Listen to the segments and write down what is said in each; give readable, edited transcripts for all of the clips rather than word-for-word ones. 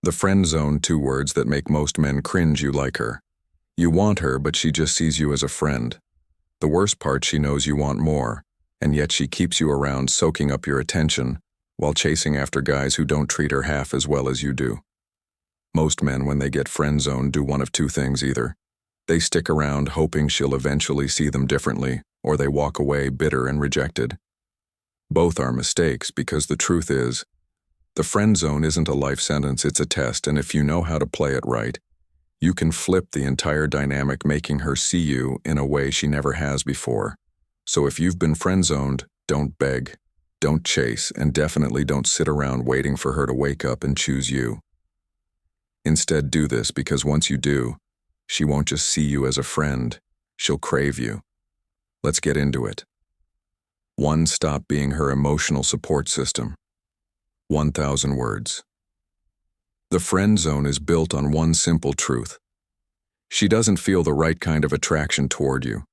The friend zone, two words that make most men cringe. You like her. You want her, but she just sees you as a friend. The worst part, she knows you want more, and yet she keeps you around soaking up your attention while chasing after guys who don't treat her half as well as you do. Most men, when they get friend zoned, do one of two things either. They stick around hoping she'll eventually see them differently, or they walk away bitter and rejected. Both are mistakes, because the truth is, the friend zone isn't a life sentence, it's a test, and if you know how to play it right, you can flip the entire dynamic, making her see you in a way she never has before. So if you've been friend zoned, don't beg, don't chase, and definitely don't sit around waiting for her to wake up and choose you. Instead, do this, because once you do, she won't just see you as a friend, she'll crave you. Let's get into it. 1. Stop being her emotional support system. 1,000 words. The friend zone is built on one simple truth. She doesn't feel the right kind of attraction toward you.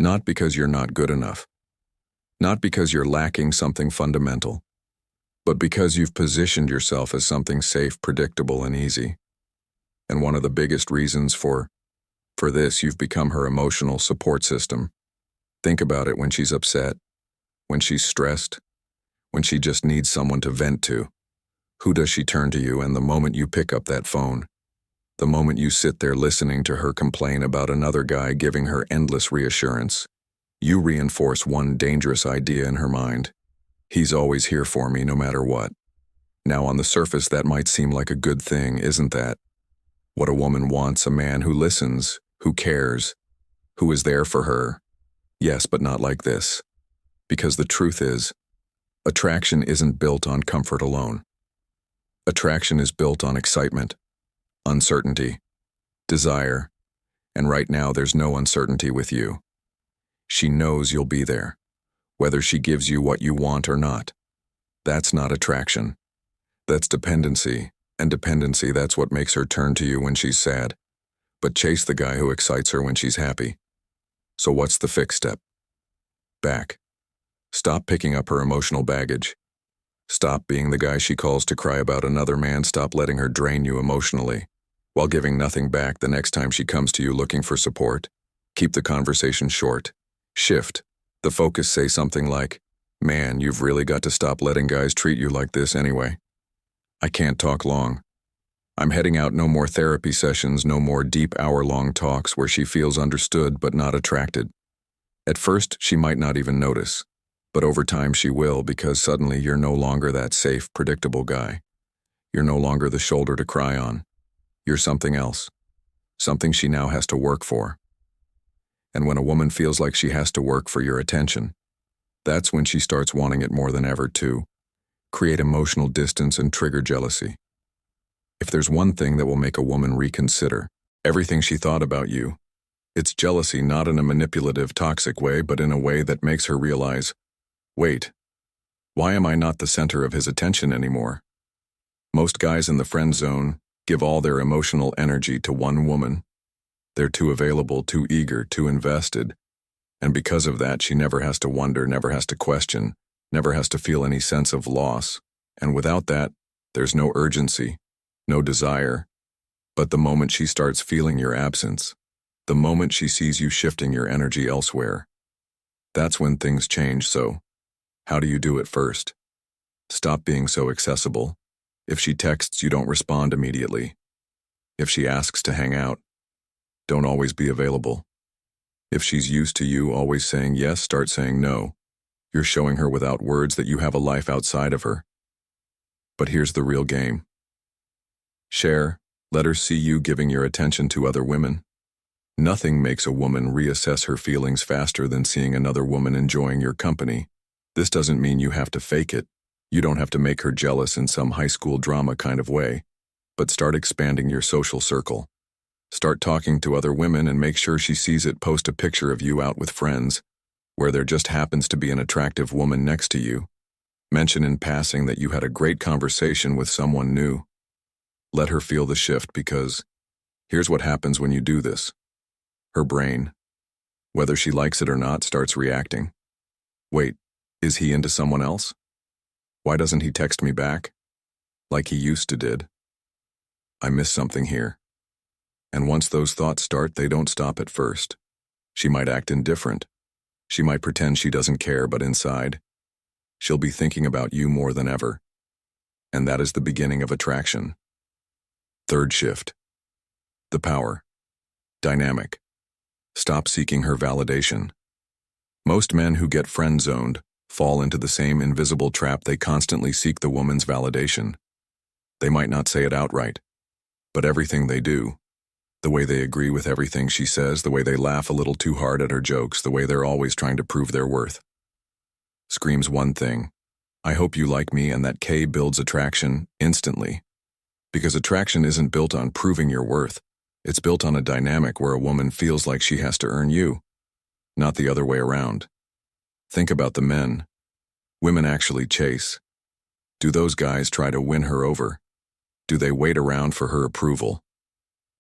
Not because you're not good enough. Not because you're lacking something fundamental. But because you've positioned yourself as something safe, predictable, and easy. And one of the biggest reasons for this, you've become her emotional support system. Think about it: when she's upset, when she's stressed, when she just needs someone to vent to. Who does she turn to? You. And the moment you pick up that phone, the moment you sit there listening to her complain about another guy giving her endless reassurance, you reinforce one dangerous idea in her mind. He's always here for me no matter what. Now, on the surface, that might seem like a good thing, isn't that? What a woman wants: a man who listens, who cares, who is there for her. Yes, but not like this. Because the truth is, attraction isn't built on comfort alone. Attraction is built on excitement, uncertainty, desire, and right now there's no uncertainty with you. She knows you'll be there, whether she gives you what you want or not. That's not attraction. That's dependency, and dependency, that's what makes her turn to you when she's sad, but chase the guy who excites her when she's happy. So what's the fix step? Back. Stop picking up her emotional baggage. Stop being the guy she calls to cry about another man. Stop letting her drain you emotionally, while giving nothing back the next time she comes to you looking for support. Keep the conversation short. Shift the focus. Say something like, "Man, you've really got to stop letting guys treat you like this anyway. I can't talk long. I'm heading out. No more therapy sessions, no more deep hour-long talks," where she feels understood but not attracted. At first, she might not even notice, but over time she will, because suddenly you're no longer that safe, predictable guy. You're no longer the shoulder to cry on. You're something else. Something she now has to work for. And when a woman feels like she has to work for your attention, that's when she starts wanting it more than ever to create emotional distance and trigger jealousy. If there's one thing that will make a woman reconsider everything she thought about you, it's jealousy, not in a manipulative, toxic way, but in a way that makes her realize, wait, why am I not the center of his attention anymore? Most guys in the friend zone give all their emotional energy to one woman. They're too available, too eager, too invested. And because of that, she never has to wonder, never has to question, never has to feel any sense of loss. And without that, there's no urgency, no desire. But the moment she starts feeling your absence, the moment she sees you shifting your energy elsewhere, that's when things change. So, how do you do it first? Stop being so accessible. If she texts, you don't respond immediately. If she asks to hang out, don't always be available. If she's used to you always saying yes, start saying no. You're showing her without words that you have a life outside of her. But here's the real game. Share, let her see you giving your attention to other women. Nothing makes a woman reassess her feelings faster than seeing another woman enjoying your company. This doesn't mean you have to fake it. You don't have to make her jealous in some high school drama kind of way. But start expanding your social circle. Start talking to other women and make sure she sees it. Post a picture of you out with friends, where there just happens to be an attractive woman next to you. Mention in passing that you had a great conversation with someone new. Let her feel the shift, because here's what happens when you do this. Her brain, whether she likes it or not, starts reacting. Wait, is he into someone else? Why doesn't he text me back? Like he used to did. I miss something here. And once those thoughts start, they don't stop at first. She might act indifferent. She might pretend she doesn't care, but inside, she'll be thinking about you more than ever. And that is the beginning of attraction. Third shift. The power. Dynamic. Stop seeking her validation. Most men who get friend-zoned fall into the same invisible trap. They constantly seek the woman's validation. They might not say it outright, but everything they do, the way they agree with everything she says, the way they laugh a little too hard at her jokes, the way they're always trying to prove their worth, screams one thing: I hope you like me. And that K builds attraction instantly. Because attraction isn't built on proving your worth. It's built on a dynamic where a woman feels like she has to earn you, not the other way around. Think about the men. Women actually chase. Do those guys try to win her over? Do they wait around for her approval?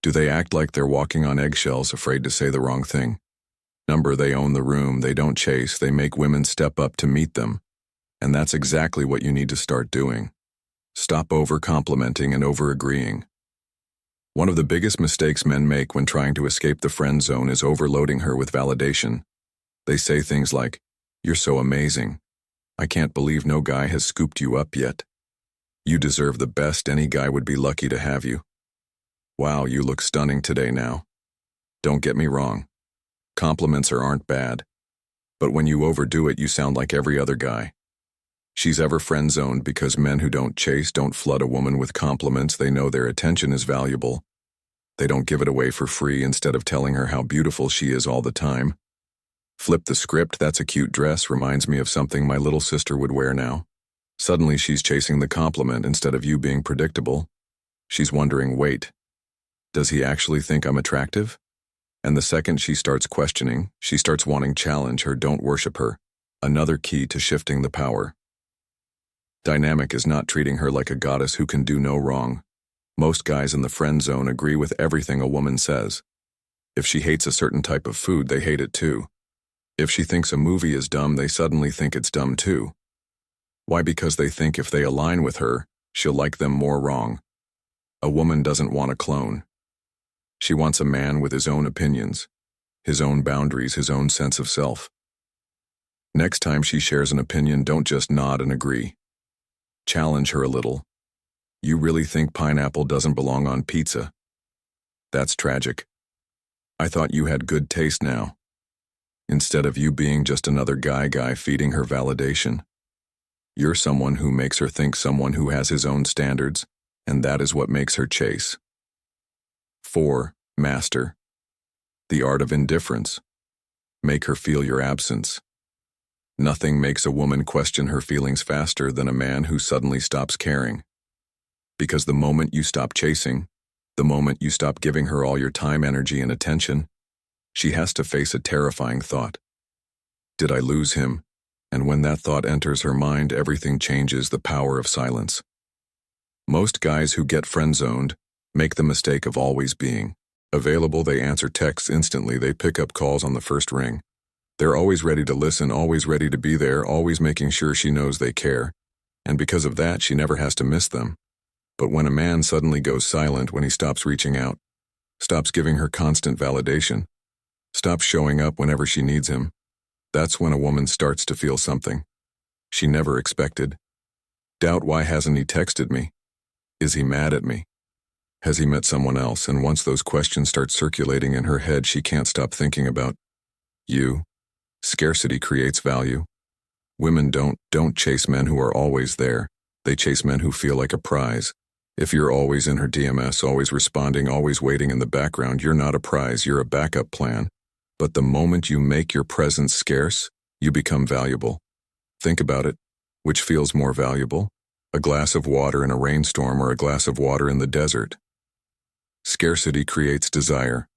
Do they act like they're walking on eggshells, afraid to say the wrong thing? They own the room. They don't chase. They make women step up to meet them. And that's exactly what you need to start doing. Stop over-complimenting and over-agreeing. One of the biggest mistakes men make when trying to escape the friend zone is overloading her with validation. They say things like, "You're so amazing. I can't believe no guy has scooped you up yet. You deserve the best. Any guy would be lucky to have you. Wow, you look stunning today now." Don't get me wrong. Compliments aren't bad. But when you overdo it, you sound like every other guy. She's ever friend-zoned because men who don't chase don't flood a woman with compliments. They know their attention is valuable. They don't give it away for free instead of telling her how beautiful she is all the time. Flip the script. That's a cute dress. Reminds me of something my little sister would wear now. Suddenly she's chasing the compliment instead of you being predictable. She's wondering, wait, does he actually think I'm attractive? And the second she starts questioning, she starts wanting challenge her. Don't worship her. Another key to shifting the power. Dynamic is not treating her like a goddess who can do no wrong. Most guys in the friend zone agree with everything a woman says. If she hates a certain type of food, they hate it too. If she thinks a movie is dumb, they suddenly think it's dumb too. Why? Because they think if they align with her, she'll like them more. Wrong. A woman doesn't want a clone. She wants a man with his own opinions, his own boundaries, his own sense of self. Next time she shares an opinion, don't just nod and agree. Challenge her a little. You really think pineapple doesn't belong on pizza? That's tragic. I thought you had good taste now. Instead of you being just another guy feeding her validation, you're someone who makes her think, someone who has his own standards, and that is what makes her chase. 4. Master. The art of indifference. Make her feel your absence. Nothing makes a woman question her feelings faster than a man who suddenly stops caring. Because the moment you stop chasing, the moment you stop giving her all your time, energy, and attention, she has to face a terrifying thought. Did I lose him? And when that thought enters her mind, everything changes. The power of silence. Most guys who get friend-zoned make the mistake of always being available. They answer texts instantly. They pick up calls on the first ring. They're always ready to listen, always ready to be there, always making sure she knows they care. And because of that, she never has to miss them. But when a man suddenly goes silent, when he stops reaching out, stops giving her constant validation, stops showing up whenever she needs him, that's when a woman starts to feel something she never expected. Doubt: why hasn't he texted me? Is he mad at me? Has he met someone else? And once those questions start circulating in her head, she can't stop thinking about you. Scarcity creates value. Women don't chase men who are always there. They chase men who feel like a prize. If you're always in her DMS, always responding, always waiting in the background, you're not a prize, you're a backup plan. But the moment you make your presence scarce, you become valuable. Think about it. Which feels more valuable? A glass of water in a rainstorm or a glass of water in the desert? Scarcity creates desire.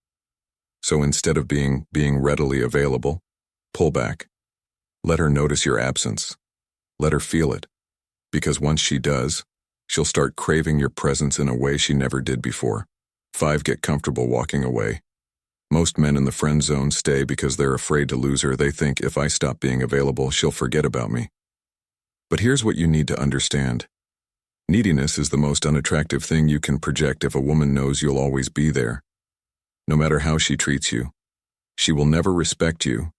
So instead of being readily available, pull back. Let her notice your absence. Let her feel it. Because once she does, she'll start craving your presence in a way she never did before. 5. Get comfortable walking away. Most men in the friend zone stay because they're afraid to lose her. They think, if I stop being available, she'll forget about me. But here's what you need to understand. Neediness is the most unattractive thing you can project if a woman knows you'll always be there. No matter how she treats you, she will never respect you,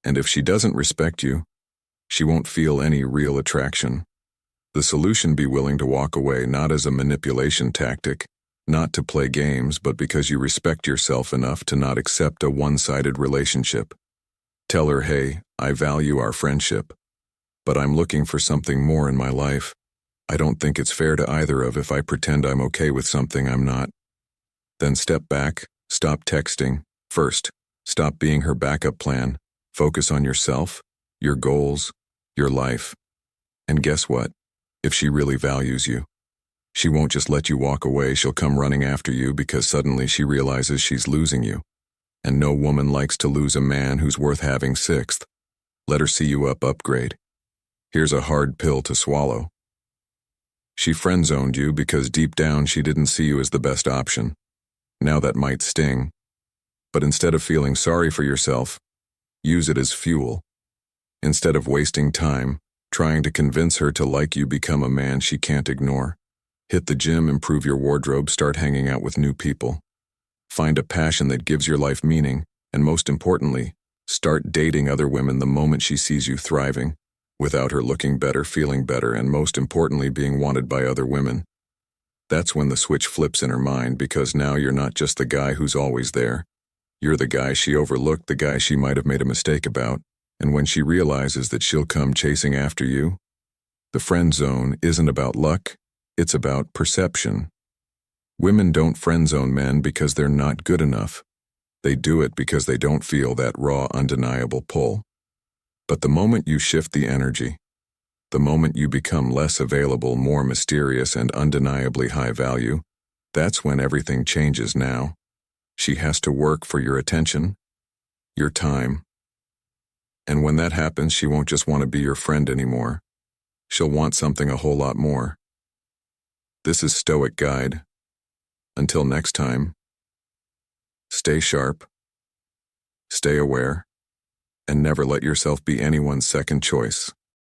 and if she doesn't respect you, she won't feel any real attraction. The solution: be willing to walk away, not as a manipulation tactic, not to play games, but because you respect yourself enough to not accept a one-sided relationship. Tell her, hey, I value our friendship, but I'm looking for something more in my life. I don't think it's fair to either of if I pretend I'm okay with something I'm not. Then step back, stop texting. First, stop being her backup plan. Focus on yourself, your goals, your life. And guess what? If she really values you, she won't just let you walk away. She'll come running after you because suddenly she realizes she's losing you. And no woman likes to lose a man who's worth having sixth. Let her see you upgrade. Here's a hard pill to swallow. She friendzoned you because deep down she didn't see you as the best option. Now that might sting. But instead of feeling sorry for yourself, use it as fuel. Instead of wasting time trying to convince her to like you, become a man she can't ignore. Hit the gym, improve your wardrobe, start hanging out with new people. Find a passion that gives your life meaning, and most importantly, start dating other women the moment she sees you thriving, without her looking better, feeling better, and most importantly, being wanted by other women. That's when the switch flips in her mind, because now you're not just the guy who's always there. You're the guy she overlooked, the guy she might have made a mistake about, and when she realizes that she'll come chasing after you, the friend zone isn't about luck, it's about perception. Women don't friend zone men because they're not good enough. They do it because they don't feel that raw, undeniable pull. But the moment you shift the energy, the moment you become less available, more mysterious, and undeniably high value, that's when everything changes. Now, she has to work for your attention, your time. And when that happens, she won't just want to be your friend anymore. She'll want something a whole lot more. This is Stoic Guide. Until next time, stay sharp, stay aware, and never let yourself be anyone's second choice.